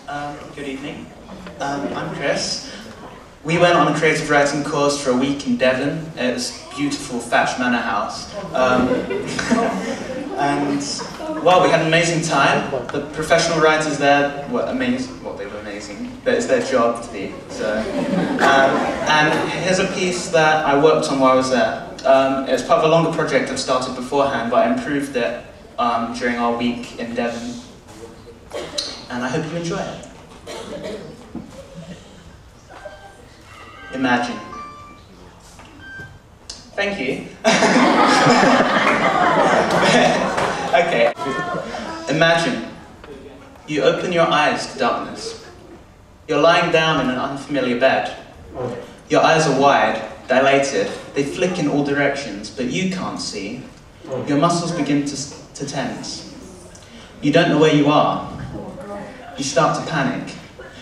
Good evening. I'm Chris. We went on a creative writing course for a week in Devon. It was a beautiful thatched manor house. And, well, we had an amazing time. The professional writers there were amazing. Well, they were amazing, but it's their job to be. So, and here's a piece that I worked on while I was there. It's part of a longer project I've started beforehand, but I improved it during our week in Devon. And I hope you enjoy it. Imagine. Thank you. Okay. Imagine. You open your eyes to darkness. You're lying down in an unfamiliar bed. Your eyes are wide, dilated. They flick in all directions, but you can't see. Your muscles begin to tense. You don't know where you are. You start to panic.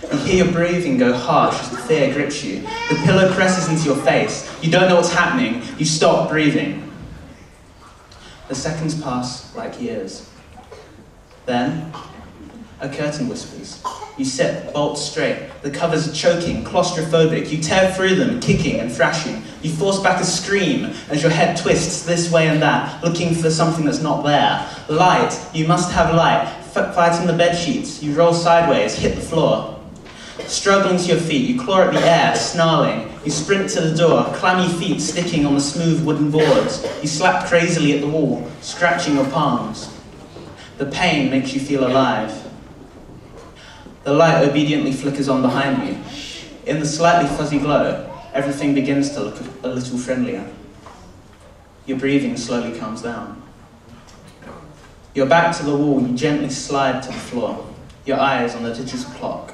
You hear your breathing go harsh as the fear grips you. The pillow presses into your face. You don't know what's happening. You stop breathing. The seconds pass like years. Then, a curtain whispers. You sit bolt straight. The covers are choking, claustrophobic. You tear through them, kicking and thrashing. You force back a scream as your head twists this way and that, looking for something that's not there. Light. You must have light. Fighting the bed sheets. You roll sideways, hit the floor. Struggling to your feet, you claw at the air, snarling. You sprint to the door, clammy feet sticking on the smooth wooden boards. You slap crazily at the wall, scratching your palms. The pain makes you feel alive. The light obediently flickers on behind you. In the slightly fuzzy glow, everything begins to look a little friendlier. Your breathing slowly calms down. Your back to the wall, you gently slide to the floor, your eyes on the digital clock.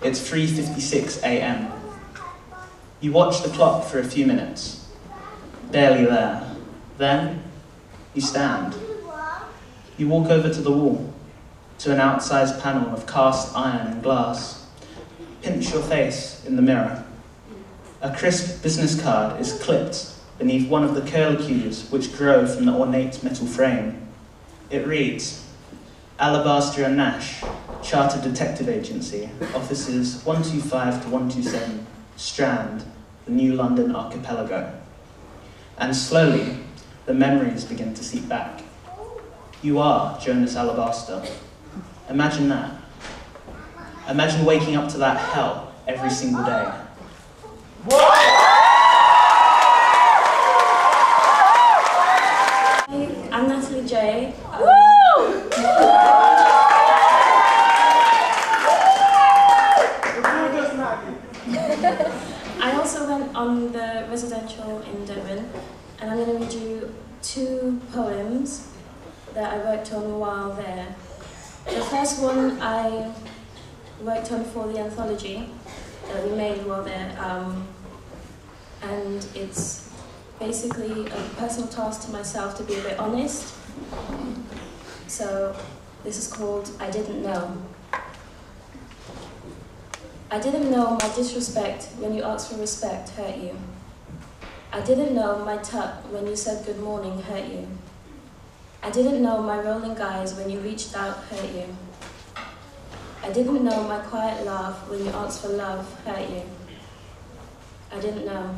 It's 3:56 a.m. You watch the clock for a few minutes, barely there. Then, you stand. You walk over to the wall, to an outsized panel of cast iron and glass. Pinch your face in the mirror. A crisp business card is clipped beneath one of the curlicues which grow from the ornate metal frame. It reads, Alabaster and Nash, Chartered Detective Agency, offices 125 to 127, Strand, the New London Archipelago. And slowly, the memories begin to seep back. You are Jonas Alabaster. Imagine that. Imagine waking up to that hell every single day. I'm Natalie J. I also went on the residential in Devon, and I'm going to read you two poems that I worked on while there. The first one I worked on for the anthology that we made while there, and it's basically a personal task to myself to be a bit honest. So this is called I Didn't Know. I didn't know my disrespect when you asked for respect hurt you. I didn't know my tut when you said good morning hurt you. I didn't know my rolling eyes when you reached out hurt you. I didn't know my quiet laugh when you asked for love hurt you. I didn't know.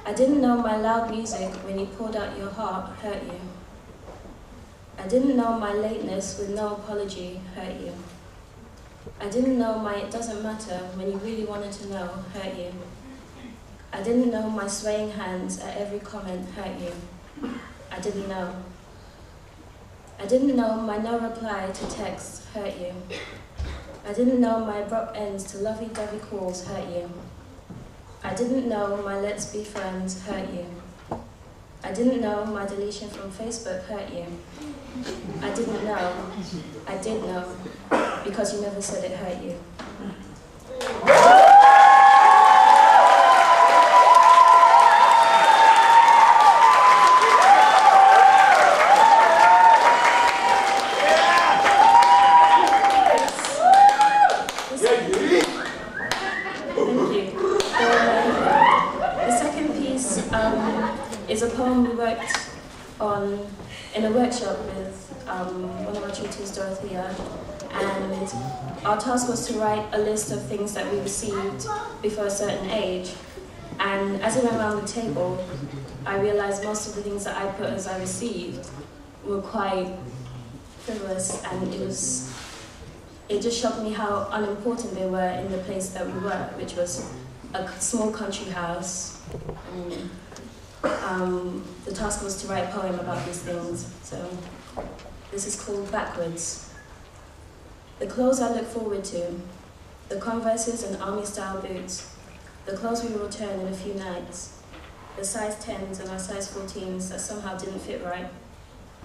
I didn't know my loud music when you poured out your heart hurt you. I didn't know my lateness with no apology hurt you. I didn't know my it doesn't matter when you really wanted to know hurt you. I didn't know my swaying hands at every comment hurt you. I didn't know. I didn't know my no reply to texts hurt you. I didn't know my abrupt ends to lovey-dovey calls hurt you. I didn't know my let's be friends hurt you. I didn't know my deletion from Facebook hurt you. I didn't know. I did know, because you never said it hurt you. Is a poem we worked on in a workshop with one of our tutors, Dorothea, and our task was to write a list of things that we received before a certain age. And as I went around the table, I realized most of the things that I put as I received were quite frivolous, and it just shocked me how unimportant they were in the place that we were, which was a small country house. The task was to write a poem about these things, so this is called Backwards. The clothes I look forward to, the Converses and army-style boots, the clothes we will return in a few nights, the size 10s and our size 14s that somehow didn't fit right,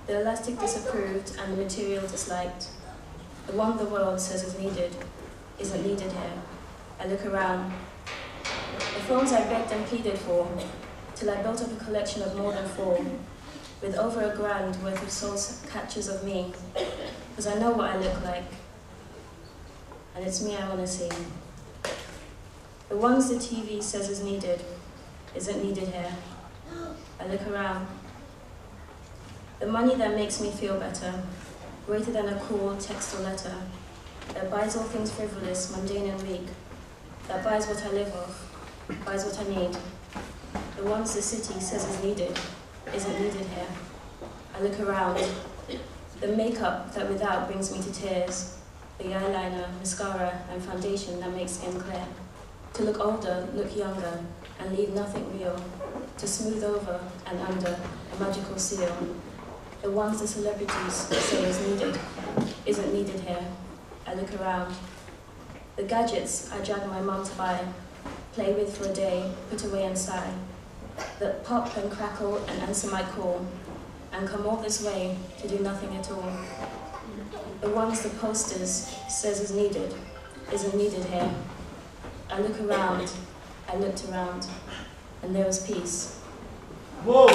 the elastic disapproved and the material disliked, the one the world says is needed, isn't needed here. I look around. The phones I begged and pleaded for, till I built up a collection of more than 4, with over $1 grand worth of soul catches of me, because I know what I look like, and it's me I want to see. The ones the TV says is needed, isn't needed here. I look around. The money that makes me feel better, greater than a call, text or letter, that buys all things frivolous, mundane and weak, that buys what I live off, buys what I need. The ones the city says is needed, isn't needed here. I look around. The makeup that without brings me to tears, the eyeliner, mascara and foundation that makes skin clear. To look older, look younger, and leave nothing real, to smooth over and under a magical seal. The ones the celebrities say is needed, isn't needed here. I look around. The gadgets I drag my mum to buy, play with for a day, put away and sigh, that pop and crackle and answer my call, and come all this way to do nothing at all. The ones the posters says is needed, isn't needed here. I look around, I looked around, and there was peace. Whoa!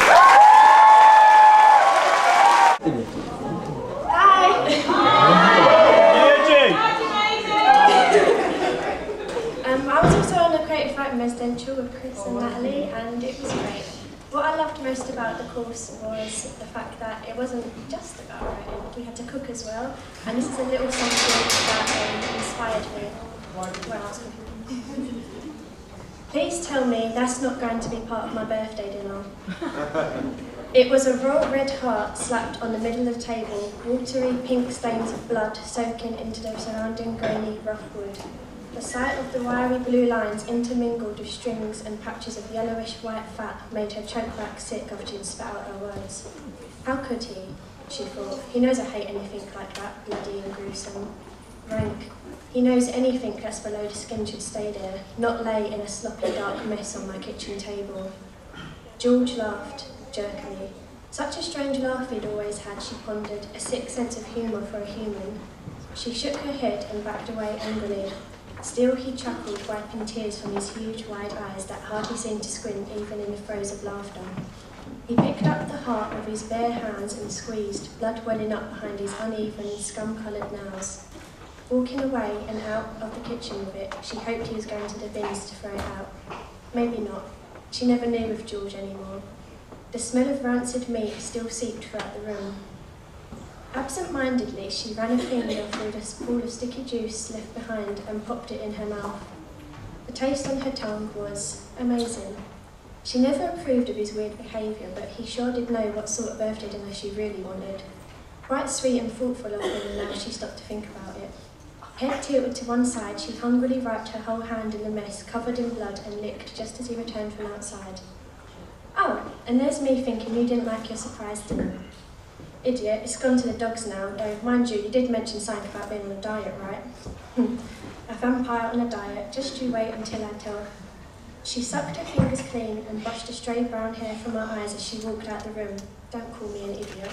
I was also on a creative writing residential with Chris and Natalie, and it was great. What I loved most about the course was the fact that it wasn't just about writing. We had to cook as well, and this is a little something that inspired me when I was cooking. Please tell me that's not going to be part of my birthday dinner. It was a raw red heart slapped on the middle of the table, watery pink stains of blood soaking into the surrounding grainy rough wood. The sight of the wiry blue lines intermingled with strings and patches of yellowish white fat made her choke back sick after she'd spat out her words. How could he? She thought. He knows I hate anything like that, bloody and gruesome. Rank. He knows anything that's below the skin should stay there, not lay in a sloppy dark mess on my kitchen table. George laughed, jerkily. Such a strange laugh he'd always had, she pondered, a sick sense of humour for a human. She shook her head and backed away angrily. Still he chuckled, wiping tears from his huge wide eyes that hardly seemed to squint even in the throes of laughter. He picked up the heart with his bare hands and squeezed, blood welling up behind his uneven, scum-coloured nails. Walking away and out of the kitchen with it, she hoped he was going to the bins to throw it out. Maybe not. She never knew with George anymore. The smell of rancid meat still seeped throughout the room. Absent-mindedly, she ran a finger through the spool of sticky juice left behind and popped it in her mouth. The taste on her tongue was amazing. She never approved of his weird behaviour, but he sure did know what sort of birthday dinner she really wanted. Quite sweet and thoughtful of him now she stopped to think about it. Head tilted to one side, she hungrily wrapped her whole hand in the mess, covered in blood, and licked just as he returned from outside. Oh, and there's me thinking you didn't like your surprise dinner. Idiot, it's gone to the dogs now, though, mind you did mention something about being on a diet, right? A vampire on a diet, just you wait until I tell. She sucked her fingers clean and brushed the stray brown hair from her eyes as she walked out the room. Don't call me an idiot.